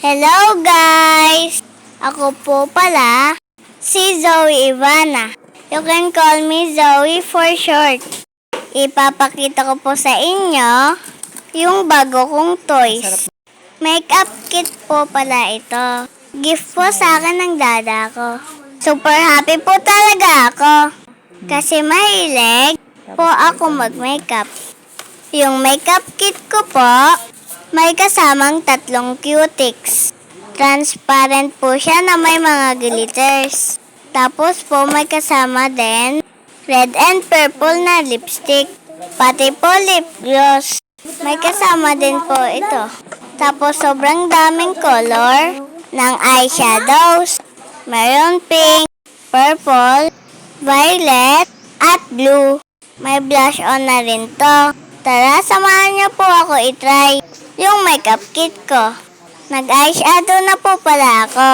Hello guys! Ako po pala si Zoe Ivana. You can call me Zoe for short. Ipapakita ko po sa inyo yung bago kong toys. Makeup kit po pala ito. Gift po sa akin ng dada ko. Super happy po talaga ako. Kasi mahilig po ako mag-makeup. Yung makeup kit ko po, may kasamang 3 cutics. Transparent po siya na may mga glitters. Tapos po may kasama din red and purple na lipstick. Pati po lip gloss. May kasama din po ito. Tapos sobrang daming color ng eyeshadows. Meron pink, purple, violet, at blue. May blush on na rin to. Tara, samahan niyo po ako itry yung makeup kit ko. Nag-eyeshadow na po pala ako.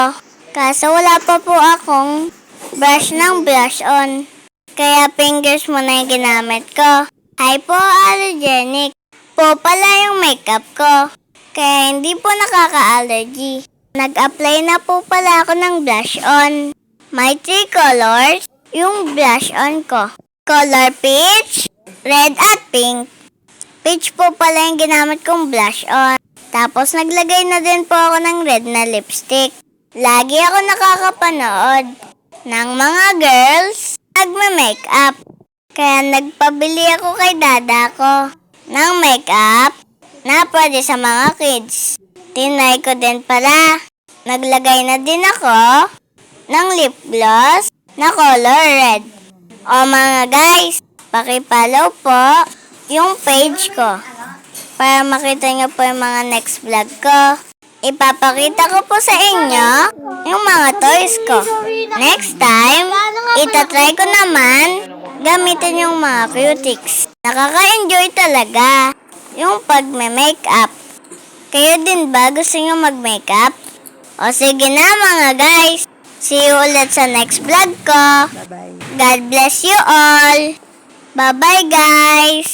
Kaso wala pa po akong brush ng blush on. Kaya fingers muna yung ginamit ko. Hypoallergenic po pala yung makeup ko. Kaya hindi po nakaka-allergy. Nag-apply na po pala ako ng blush on. May 3 colors yung blush on ko. Color peach, red at pink. Peach po pala yung ginamit kong blush on. Tapos naglagay na din po ako ng red na lipstick. Lagi ako nakakapanood ng mga girls nagme-makeup. Kaya nagpabili ako kay dada ko ng makeup na pwede sa mga kids. Tinry ko din pala. Naglagay na din ako ng lip gloss na color red. O mga guys, paki-follow po yung page ko para makita nyo po yung mga next vlog ko. Ipapakita ko po sa inyo yung mga toys ko. Next time, itatry ko naman gamitin yung mga cutics. Nakaka-enjoy talaga yung pag-makeup. Kayo din ba gusto nyo mag-makeup? O sige na mga guys. See you ulit sa next vlog ko. Bye-bye. God bless you all. Bye-bye guys.